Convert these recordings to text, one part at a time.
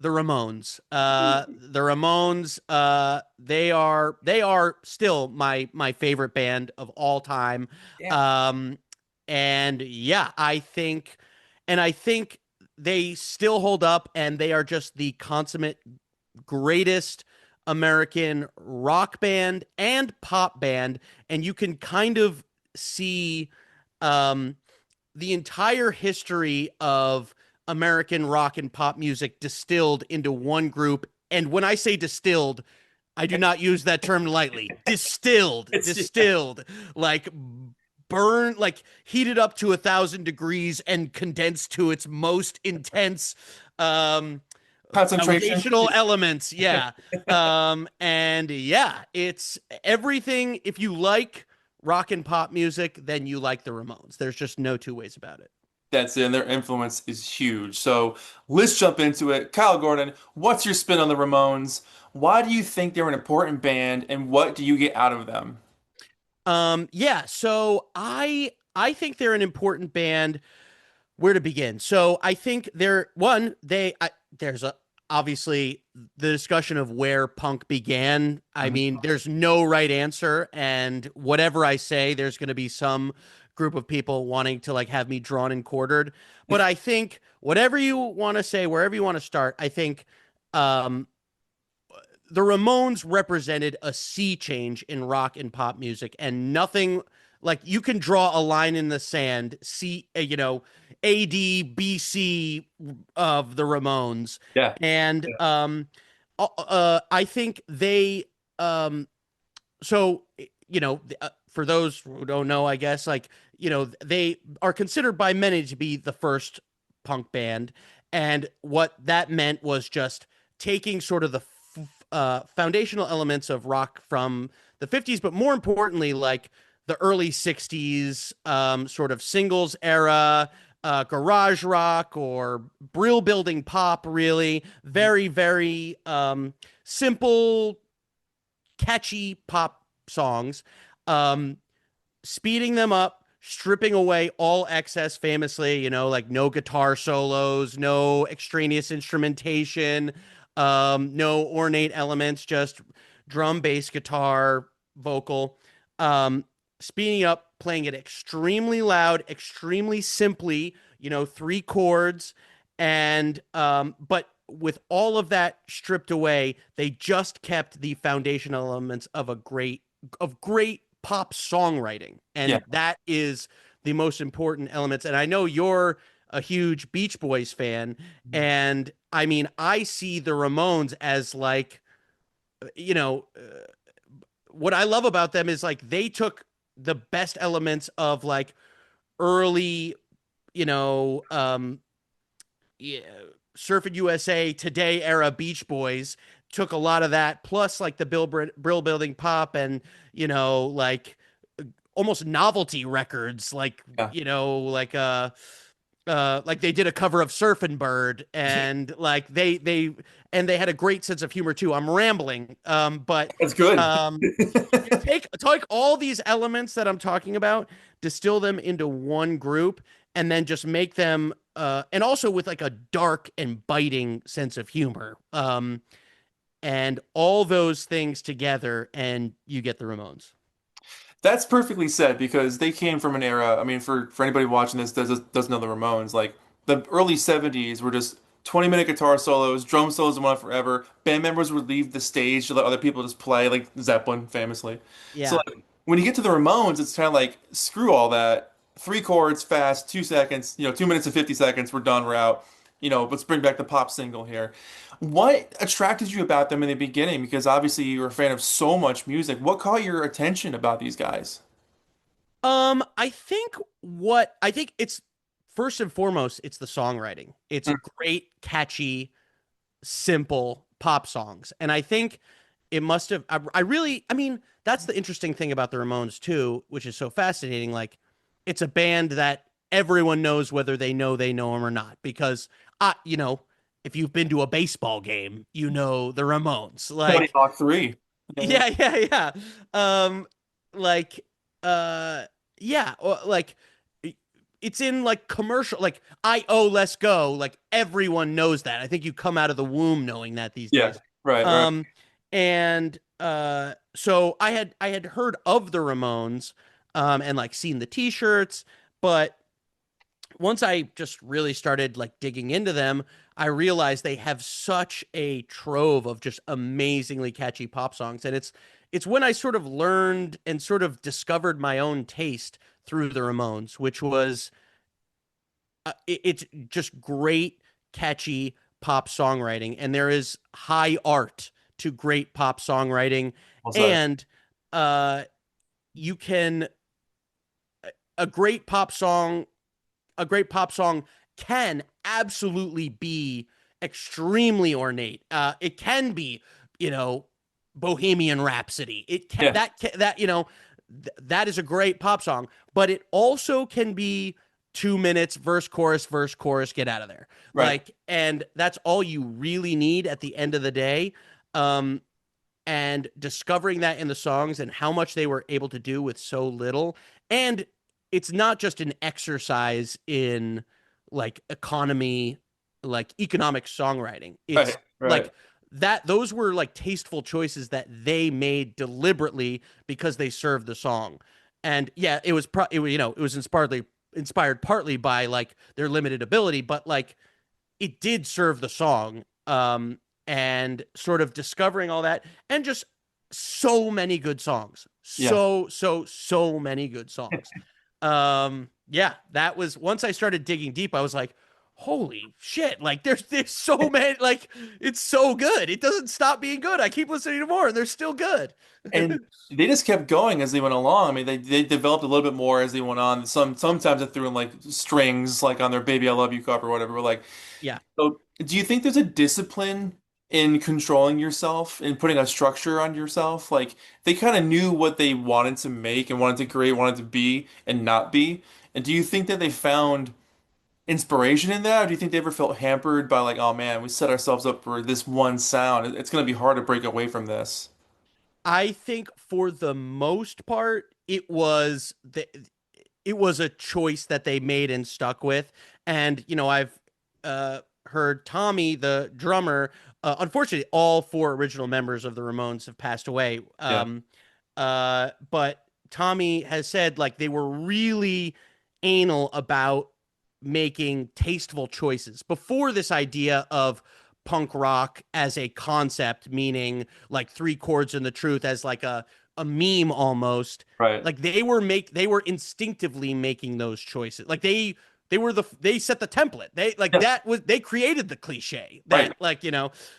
The Ramones. The Ramones. They are still my favorite band of all time. Yeah. Um, and yeah, I think they still hold up, and they are just the consummate greatest American rock band and pop band, and you can kind of see um, the entire history of American rock and pop music distilled into one group. And when I say distilled, I do not use that term lightly. Distilled, It's distilled, like burn, like heated up to 1,000 degrees and condensed to its most intense um concentration. foundational elements. Yeah. And yeah, it's everything. If you like rock and pop music, then you like the Ramones. There's just no two ways about it. That's it, and their influence is huge. So let's jump into it. Kyle Gordon, what's your spin on the Ramones? Why do you think they're an important band, and what do you get out of them? Yeah, so I think they're an important band. Where to begin? So I think they're one, there's a obviously the discussion of where punk began. I Mhm. mean, there's no right answer, and whatever I say, there's going to be some group of people wanting to like have me drawn and quartered. But I think whatever you want to say, wherever you want to start, I think um the Ramones represented a sea change in rock and pop music, and nothing like you can draw a line in the sand, see, AD, BC of the Ramones, Yeah. and I think they, um, so for those who don't know, I guess they are considered by many to be the first punk band, and what that meant was just taking sort of the foundational elements of rock from the 50s, but more importantly, like the early 60s, sort of singles era, garage rock or brill building pop, really. Very, very simple, catchy pop songs, um, speeding them up, stripping away all excess, famously, like no guitar solos, no extraneous instrumentation, no ornate elements, just drum, bass, guitar, vocal. Um, Speeding up, playing it extremely loud, extremely simply, three chords. And, but with all of that stripped away, they just kept the foundational elements of great pop songwriting. Yeah. And that is the most important elements. And I know you're a huge Beach Boys fan. And I mean, I see the Ramones as like, you know, what I love about them is like they took the best elements of like early, you know, yeah, Surfing USA Today era Beach Boys, took a lot of that, plus like the Brill Building Pop, and like almost novelty records, like Yeah. like they did a cover of Surfin' Bird, and like they had a great sense of humor too. I'm rambling, but That's good. um, you take all these elements that I'm talking about, distill them into one group, and then just make them and also with like a dark and biting sense of humor. And all those things together, and you get the Ramones. That's perfectly said because they came from an era. I mean, for anybody watching this doesn't know the Ramones, like the early 70s were just 20-minute guitar solos, drum solos went on forever. Band members would leave the stage to let other people just play, like Zeppelin famously. So Yeah. like when you get to the Ramones, it's kind of like screw all that. Three chords, fast, 2 seconds, 2 minutes and 50 seconds, we're done, we're out. Let's bring back the pop single here. What attracted you about them in the beginning? Because obviously you were a fan of so much music. What caught your attention about these guys? I think it's first and foremost, it's the songwriting. It's great, catchy, simple pop songs. And I think it must have, I mean, that's the interesting thing about the Ramones too, which is so fascinating. Like, it's a band that everyone knows whether they know them or not, because, if you've been to a baseball game, the Ramones. Tony Like, Hawk 3. Yeah. yeah, yeah, yeah. Like, uh, yeah, like it's in like commercial, like I let's go, like everyone knows that. I think you come out of the womb knowing that these Yeah. days. Right. Right. um and so I had heard of the Ramones, and like seen the t-shirts, but once I just really started like digging into them, I realized they have such a trove of just amazingly catchy pop songs. And it's when I sort of learned and sort of discovered my own taste through the Ramones, which was it's just great, catchy pop songwriting. And there is high art to great pop songwriting. Well said. And uh, you can, a great pop song a great pop song can absolutely be extremely ornate. It can be, you know, Bohemian Rhapsody. It can, Yeah. that that is a great pop song, but it also can be 2 minutes, verse chorus, get out of there. Right. Like, and that's all you really need at the end of the day. Um, and discovering that in the songs and how much they were able to do with so little. And it's not just an exercise in like economy, like economic songwriting. Right. It's Right. like that, those were like tasteful choices that they made deliberately because they served the song. And yeah, it was inspired partly by like their limited ability, but like it did serve the song. And sort of discovering all that, and just so many good songs. Yeah. So many good songs. Yeah, that was, once I started digging deep, I was like, holy shit, like there's so many, like it's so good. It doesn't stop being good. I keep listening to more and they're still good. And they just kept going as they went along. I mean, they developed a little bit more as they went on. Sometimes they threw in like strings, like on their "Baby I Love You" cover or whatever. But like, Yeah. so do you think there's a discipline in controlling yourself and putting a structure on yourself? Like they kind of knew what they wanted to make and wanted to create, wanted to be and not be. And do you think that they found inspiration in that, or do you think they ever felt hampered by like, oh man, we set ourselves up for this one sound. It's going to be hard to break away from this. I think for the most part, it was a choice that they made and stuck with. And I've heard Tommy, the drummer. Unfortunately, all four original members of the Ramones have passed away. Yeah. But Tommy has said like they were really anal about making tasteful choices before this idea of punk rock as a concept, meaning like three chords and the truth as like a meme almost. Right. Like they were instinctively making those choices. Like they set the template. They like Yeah. that was they created the cliche Right. that like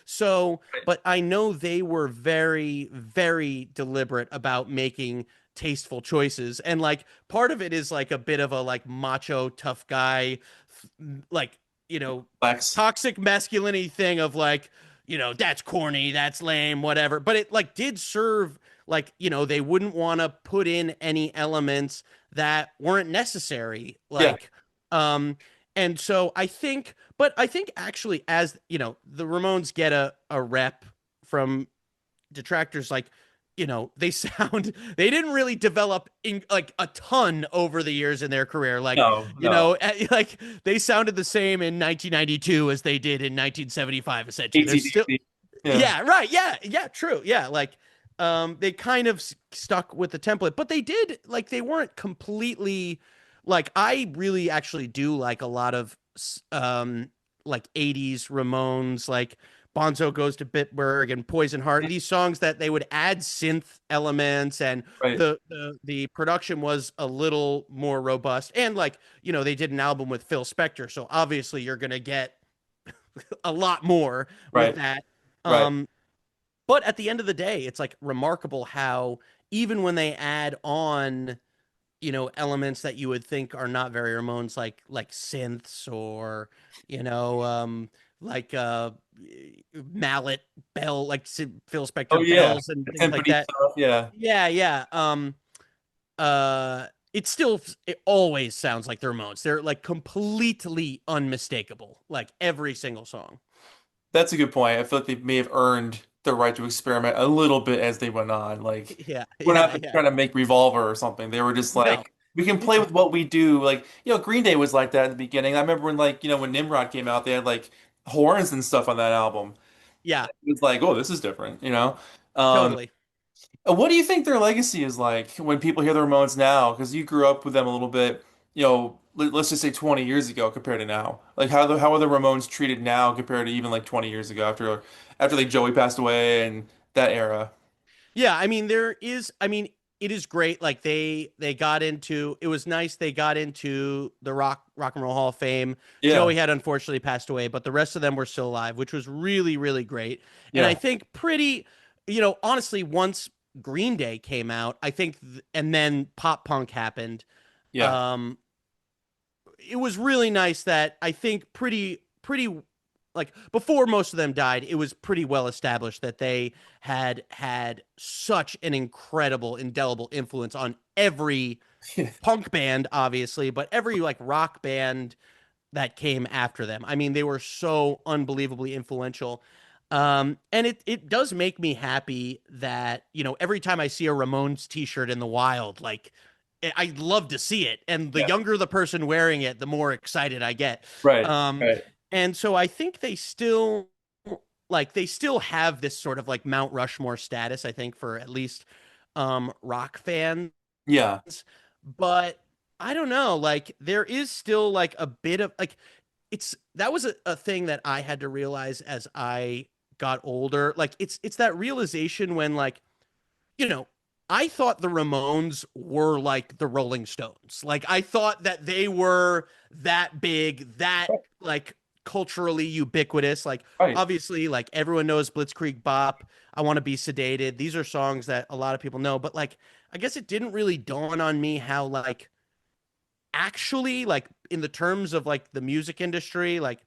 so. But I know they were very very deliberate about making tasteful choices, and like part of it is like a bit of a like macho tough guy, like you know Flex. toxic masculinity thing of like that's corny, that's lame, whatever. But it like did serve, like they wouldn't want to put in any elements that weren't necessary, Yeah. like um and so I think actually, as the Ramones get a rep from detractors, like they sound they didn't really develop in like a ton over the years in their career, like No, no. like they sounded the same in 1992 as they did in 1975, essentially. There's still, AC/DC. Yeah. yeah, right, yeah, true, yeah, like they kind of stuck with the template, but they did, like, they weren't completely, like, I really actually do like a lot of um like 80s Ramones, like Bonzo Goes to Bitburg and Poison Heart, these songs that they would add synth elements, and Right. the production was a little more robust, and like they did an album with Phil Spector, so obviously you're gonna get a lot more with Right. that. Right. um but at the end of the day, it's like remarkable how even when they add on, elements that you would think are not very Ramones, like synths, or you know, like mallet bell, like Phil Oh Spector yeah. bells and The things like timpani that. stuff. Yeah. Yeah, yeah. It always sounds like the Ramones. They're like completely unmistakable, like every single song. That's a good point. I feel like they may have earned the right to experiment a little bit as they went on. Like Yeah, we're not yeah, yeah. trying to make Revolver or something. They were just like, No. we can play with what we do. Like, Green Day was like that at the beginning. I remember when like, when Nimrod came out, they had like horns and stuff on that album. Yeah, It was like, oh, this is different. Um, totally. what do you think their legacy is like when people hear the Ramones now? Because you grew up with them a little bit, let's just say 20 years ago compared to now. Like how are the Ramones treated now compared to even like 20 years ago after like Joey passed away and that era? Yeah, I mean there is I mean it is great like they got into it was nice they got into the rock and roll hall of fame. Yeah, Joey had unfortunately passed away, but the rest of them were still alive, which was really really great. And I yeah, think pretty honestly once Green Day came out, I think and then pop punk happened. yeah, Um it was really nice that I think pretty like before most of them died, it was pretty well established that they had such an incredible, indelible influence on every punk band, obviously, but every like rock band that came after them. I mean, they were so unbelievably influential. And it does make me happy that, every time I see a Ramones t-shirt in the wild, like I love to see it. And the yeah. younger the person wearing it, the more excited I get. Right, Um, right. and so I think they still have this sort of like Mount Rushmore status, I think, for at least rock fans. Yeah. But I don't know, like there is still like a bit of like it's that was a thing that I had to realize as I got older. Like it's that realization when like, you know, I thought the Ramones were like the Rolling Stones. Like I thought that they were that big, that like culturally ubiquitous. Like Right. obviously, like everyone knows Blitzkrieg Bop, I Want to Be Sedated. These are songs that a lot of people know, but like I guess it didn't really dawn on me how like actually like in the terms of like the music industry, like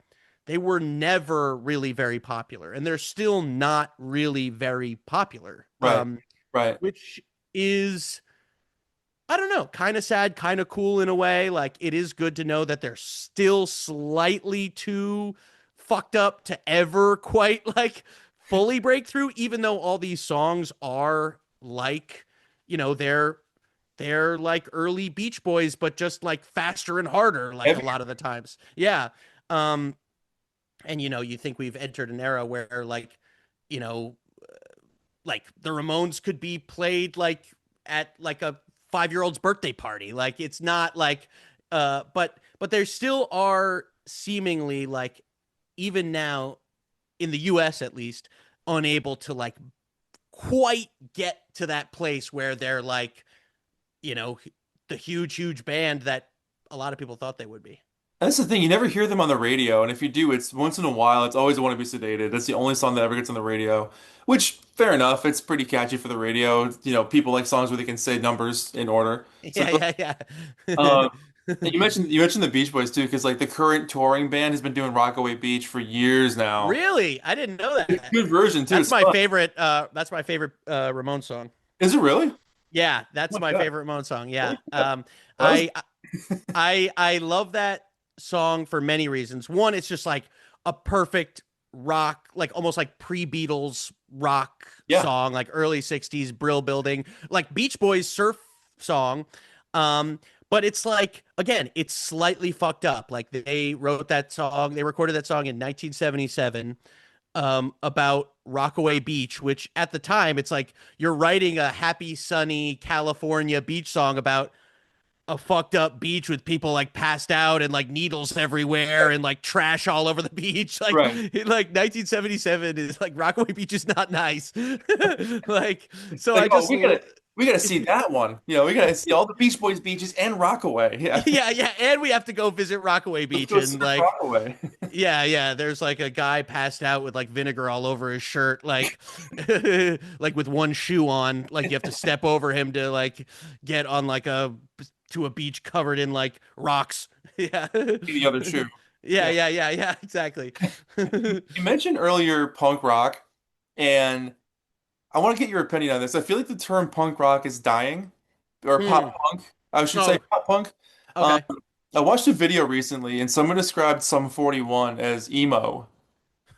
they were never really very popular and they're still not really very popular. Right. Right. Which is I don't know, kind of sad, kind of cool in a way. Like it is good to know that they're still slightly too fucked up to ever quite like fully break through, even though all these songs are like, they're like early Beach Boys, but just like faster and harder, like a Heavy. lot of the times. Yeah. Um, and you think we've entered an era where you know, like the Ramones could be played like at like a 5-year old's birthday party. Like it's not like but there still are seemingly like even now in the US at least unable to like quite get to that place where they're like, you know, the huge band that a lot of people thought they would be. That's the thing. You never hear them on the radio, and if you do, it's once in a while. It's always "Want to Be Sedated." That's the only song that ever gets on the radio. Which, fair enough. It's pretty catchy for the radio. People like songs where they can say numbers in order. So, Yeah, um, yeah. and you mentioned the Beach Boys too, because like the current touring band has been doing Rockaway Beach for years now. Really? I didn't know that. Good version too. That's It's my fun. favorite Ramon song. Is it really? Oh Yeah, that's my my God. favorite Ramon song. Yeah. Holy crap. That was I love that song for many reasons. One, it's just like a perfect rock, like almost like pre-Beatles rock yeah. song, like early 60s brill building, like Beach Boys surf song. But it's like again, it's slightly fucked up. Like they recorded that song in 1977 about Rockaway Beach, which at the time it's like you're writing a happy, sunny California beach song about a fucked up beach with people like passed out and like needles everywhere and like trash all over the beach. Right. Like 1977 is like Rockaway Beach is not nice. Like so Like, I oh, just we gotta see that one. We gotta see all the Beach Boys beaches and Rockaway. Yeah. yeah, and we have to go visit Rockaway Let's Beach go and surf like Rockaway. yeah, there's like a guy passed out with like vinegar all over his shirt, like like with one shoe on, like you have to step over him to like get on like a beach covered in like rocks. Yeah. The other shoe. Yeah. Yeah, exactly. You mentioned earlier punk rock, and I want to get your opinion on this. I feel like the term punk rock is dying, or Hmm. pop punk. I should say Oh, pop punk. Um, okay. I watched a video recently, and someone described Sum 41 as emo,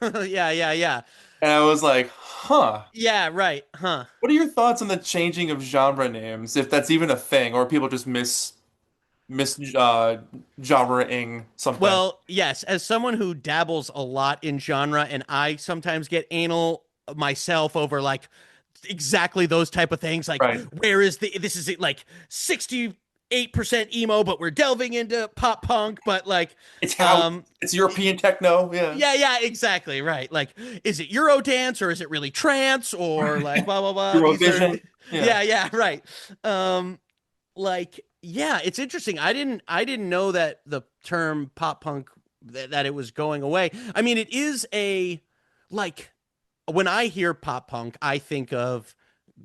Yeah. and I was like, huh. Yeah, right. Huh. What are your thoughts on the changing of genre names, if that's even a thing, or people just miss? mis genre-ing something. Well, yes, as someone who dabbles a lot in genre, and I sometimes get anal myself over like exactly those type of things. Like, Right. where is the this is like 68% emo, but we're delving into pop punk, but like, It's how um, it's European techno. Yeah. yeah, yeah, exactly, right. Like, is it Eurodance or is it really trance or like blah blah blah? These are, Eurovision. Yeah. yeah, yeah, right. Um, like yeah, it's interesting. I didn't know that the term pop punk that it was going away. I mean, it is a like when I hear pop punk, I think of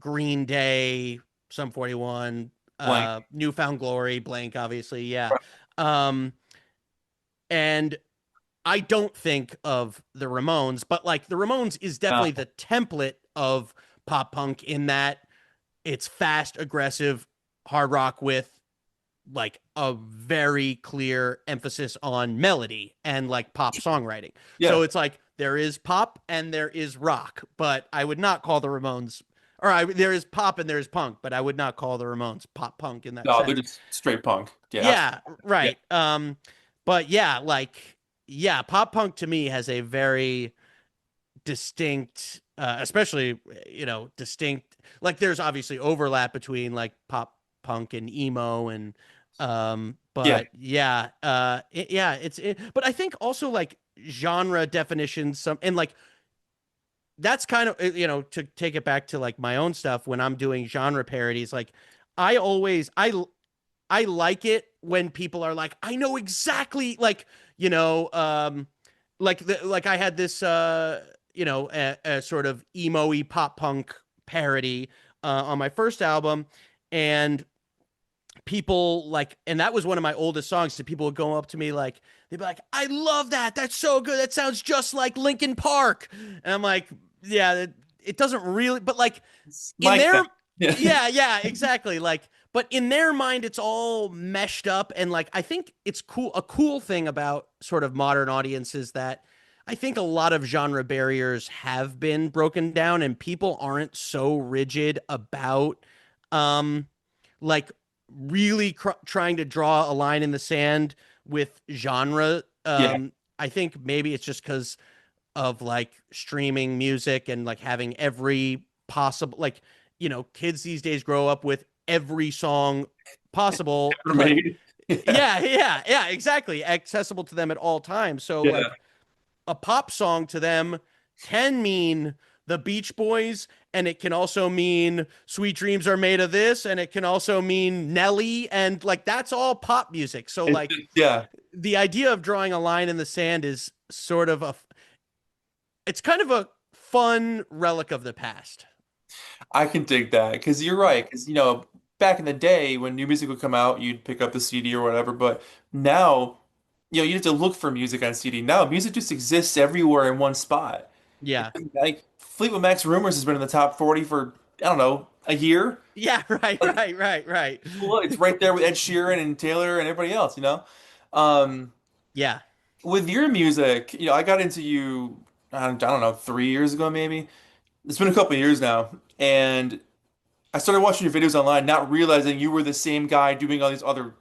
Green Day, Sum 41, Blank. Newfound Glory, Blank, obviously, yeah. Um, and I don't think of the Ramones, but like the Ramones is Uh, definitely the template of pop punk in that it's fast, aggressive hard rock with like a very clear emphasis on melody and like pop songwriting. yeah. So it's like there is pop and there is rock, but I would not call the Ramones there is pop and there is punk, but I would not call the Ramones pop punk in that No, they're sense. just straight punk. Yeah, Yeah, absolutely. Yeah. right. But yeah, like yeah, pop punk to me has a very distinct especially distinct like there's obviously overlap between like pop punk and emo and Yeah. but yeah yeah but I think also like genre definitions some and like that's kind of to take it back to like my own stuff when I'm doing genre parodies like I always I like it when people are like, I know exactly like, like I had this a sort of emo-y pop punk parody on my first album, and people like, and that was one of my oldest songs. So people would go up to me like, they'd be like, I love that. That's so good. That sounds just like Linkin Park. And I'm like, yeah, it doesn't really, but like It's in like their that. Yeah. yeah, yeah, exactly. Like, but in their mind, it's all meshed up. And like, I think it's cool. A cool thing about sort of modern audiences that I think a lot of genre barriers have been broken down and people aren't so rigid about, um, like really trying to draw a line in the sand with genre. Yeah. I think maybe it's just because of like streaming music and like having every possible like kids these days grow up with every song possible Ever like made. Yeah. yeah yeah yeah exactly accessible to them at all times so Yeah. like a pop song to them can mean the Beach Boys, and it can also mean Sweet Dreams Are Made of This, and it can also mean Nelly, and like that's all pop music. So It's like just, yeah. the idea of drawing a line in the sand is sort of it's kind of a fun relic of the past. I can dig that because you're right. Because, back in the day when new music would come out, you'd pick up the CD or whatever. But now, you have to look for music on CD. Now, music just exists everywhere in one spot. Yeah. Like Fleetwood Mac's Rumors has been in the top 40 for, I don't know, a year. Yeah, right, Like, right, right, right. well, it's right there with Ed Sheeran and Taylor and everybody else. Um, Yeah. with your music, I got into you, I don't know, 3 years ago maybe. It's been a couple of years now, and I started watching your videos online, not realizing you were the same guy doing all these other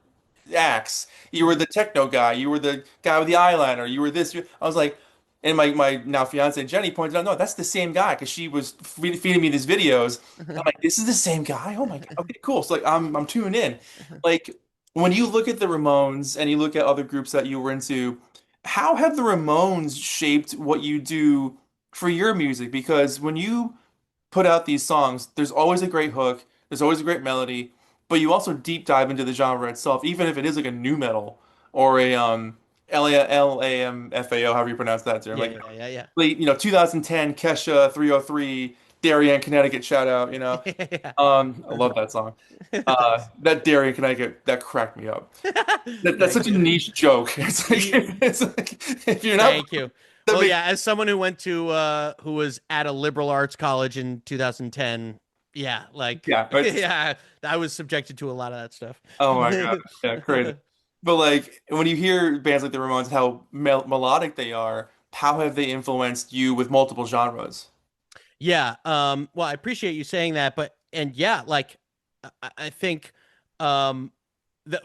acts. You were the techno guy. You were the guy with the eyeliner. You were this. I was like, and my now fiance Jenny pointed out, no, that's the same guy because she was feeding me these videos. I'm like, this is the same guy. Oh my God. Okay, cool. So like, I'm tuning in. Like when you look at the Ramones and you look at other groups that you were into, how have the Ramones shaped what you do for your music? Because when you put out these songs, there's always a great hook, there's always a great melody, but you also deep dive into the genre itself, even if it is like a new metal or a LAMFAO, however you pronounce that term. Yeah, Like yeah, yeah, late, 2010 Kesha 303, Darien, Connecticut shout out. yeah. I love that song. That Darien, Connecticut, that cracked me up. That's Thank such a you. niche joke. It's like, Ye- it's like if you're not, Thank you. that Well, makes, yeah, as someone who went to who was at a liberal arts college in 2010, yeah, like yeah, it's, yeah, I was subjected to a lot of that stuff. oh my God. Yeah, crazy. But like when you hear bands like the Ramones, how melodic they are, how have they influenced you with multiple genres? Yeah, well, I appreciate you saying that, but and yeah, like I think um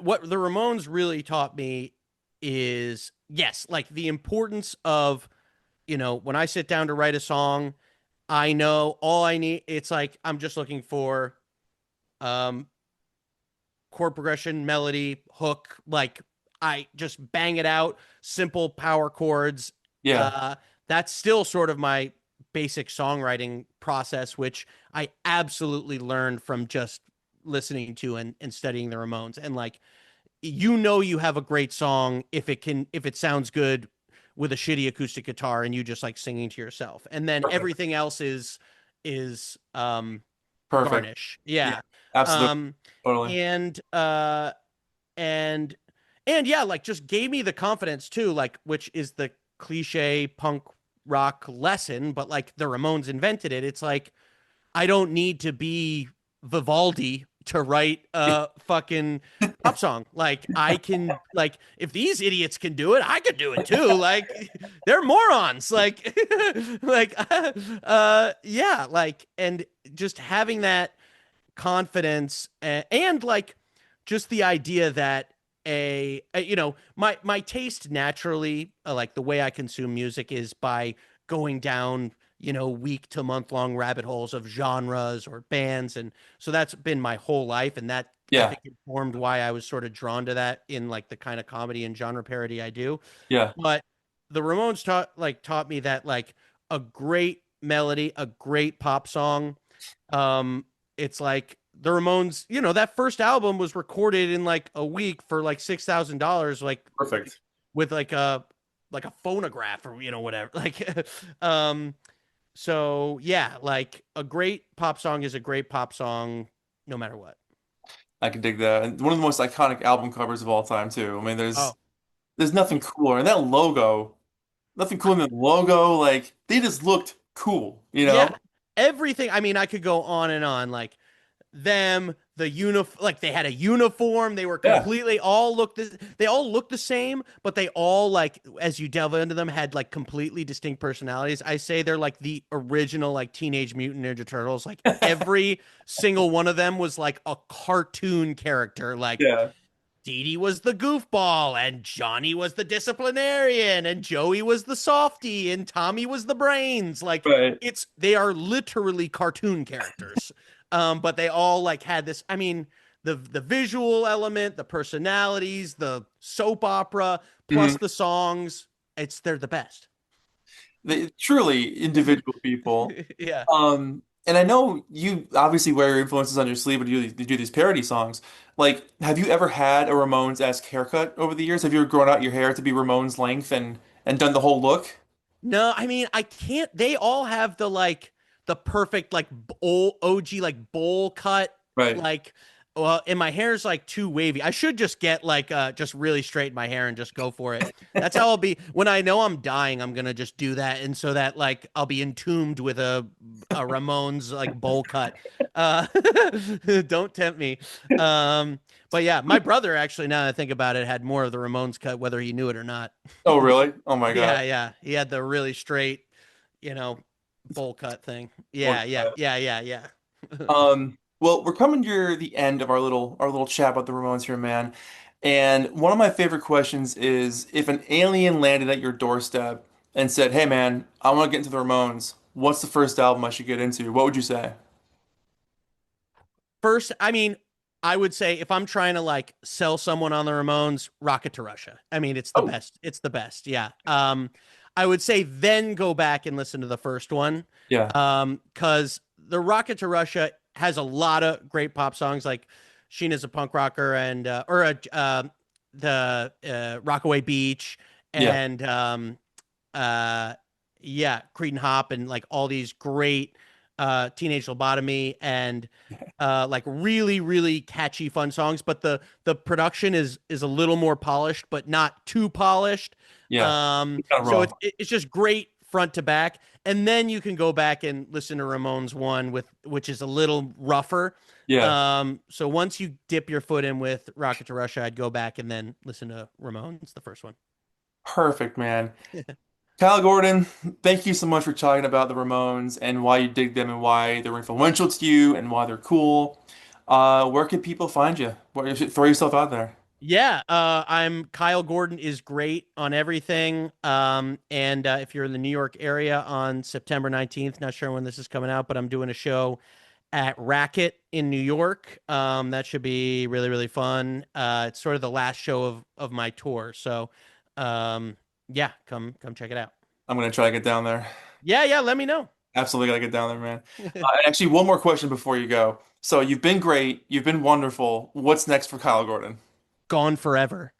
what the Ramones really taught me is, yes, like the importance of, when I sit down to write a song, I know all I need. It's like I'm just looking for um chord progression, melody, hook. Like I just bang it out, simple power chords. Yeah, Uh, that's still sort of my basic songwriting process, which I absolutely learned from just listening to and studying the Ramones. And like, you have a great song if it sounds good with a shitty acoustic guitar and you just like singing to yourself. And then perfect. everything else is Perfect. garnish. Yeah, Yeah. absolutely. Um Totally. and uh and and yeah, like just gave me the confidence too, like which is the cliche punk rock lesson, but like the Ramones invented it. It's like I don't need to be Vivaldi to write a fucking pop song. Like I can, like if these idiots can do it, I could do it too. Like they're morons. Like like yeah, like and just having that confidence and like just the idea that my taste naturally, like the way I consume music is by going down week to month long rabbit holes of genres or bands, and so that's been my whole life, and that I Yeah, think informed why I was sort of drawn to that in like the kind of comedy and genre parody I do. yeah. But the Ramones taught me that like a great melody, a great pop song, um, it's like the Ramones, that first album was recorded in like a week for like $6,000, Perfect. with like a phonograph or whatever. Like, um, so yeah, like a great pop song is a great pop song, no matter what. I can dig that. And one of the most iconic album covers of all time, too. I mean, Oh there's nothing cooler. And that logo, nothing cooler than the logo. Like they just looked cool, you know? yeah, everything. I mean, I could go on and on. Like like they had a uniform, they were Yeah. completely they all looked the same, but they all, like, as you delve into them, had like completely distinct personalities. I say they're like the original like Teenage Mutant Ninja Turtles. Like every single one of them was like a cartoon character. Like Yeah. Dee Dee was the goofball, and Johnny was the disciplinarian, and Joey was the softy, and Tommy was the brains. Like Right. they are literally cartoon characters. But they all like had this. I mean, the visual element, the personalities, the soap opera, Mhm. plus the songs. They're the best. They truly individual people. Yeah. And I know you obviously wear your influences on your sleeve when you do these parody songs. Like, have you ever had a Ramones-esque haircut over the years? Have you ever grown out your hair to be Ramones length and done the whole look? No, I mean, I can't. They all have the perfect like old OG like bowl cut. Right. Like, well, and my hair's like too wavy. I should just get like just really straighten my hair and just go for it. That's how I'll be when I know I'm dying. I'm gonna just do that, and so that like I'll be entombed with a Ramones like bowl cut. Uh, don't tempt me. Um, but yeah, my brother actually, now that I think about it, had more of the Ramones cut, whether he knew it or not. Oh, really? Oh my God. Yeah, yeah. He had the really straight, you know, bowl cut thing. Boy, Yeah, yeah, yeah, yeah, yeah. well, we're coming to the end of our little chat about the Ramones here, man. And one of my favorite questions is if an alien landed at your doorstep and said, "Hey, man, I want to get into the Ramones. What's the first album I should get into?" What would you say? First, I mean, I would say if I'm trying to like sell someone on the Ramones, Rocket to Russia. I mean, it's the Oh, best. It's the best. Yeah. I would say then go back and listen to the first one. yeah, Because the Rocket to Russia has a lot of great pop songs, like Sheena's a punk rocker and the Rockaway Beach yeah, and uh yeah, Creed and Hop and like all these great Teenage Lobotomy and like really really catchy fun songs, but the production is a little more polished but not too polished. yeah. Kind of So raw. it's just great front to back, and then you can go back and listen to Ramones one with which is a little rougher. Yeah, So once you dip your foot in with Rocket to Russia, I'd go back and then listen to Ramones, the first one. perfect, man. Kyle Gordon, thank you so much for talking about the Ramones and why you dig them and why they're influential to you and why they're cool. Where can people find you? Where you should throw yourself out there. Yeah, I'm Kyle Gordon is great on everything. And if you're in the New York area on September 19th, not sure when this is coming out, but I'm doing a show at Racket in New York. That should be really, really fun. It's sort of the last show of my tour. So, yeah, come check it out. I'm gonna try to get down there. Yeah, yeah, let me know. Absolutely gotta get down there, man. And actually, one more question before you go. So you've been great, you've been wonderful. What's next for Kyle Gordon? Gone forever.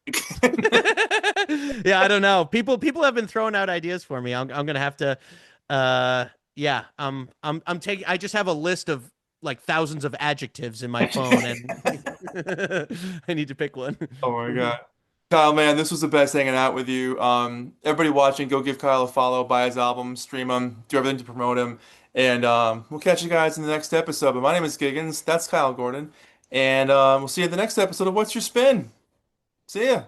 Yeah, I don't know. People have been throwing out ideas for me. I'm gonna have to yeah, I'm taking I just have a list of like thousands of adjectives in my phone and I need to pick one. Oh my God. Kyle, man, this was the best hanging out with you. Everybody watching, go give Kyle a follow, buy his album, stream him, do everything to promote him. And we'll catch you guys in the next episode. But my name is Giggins. That's Kyle Gordon. And we'll see you in the next episode of What's Your Spin? See ya.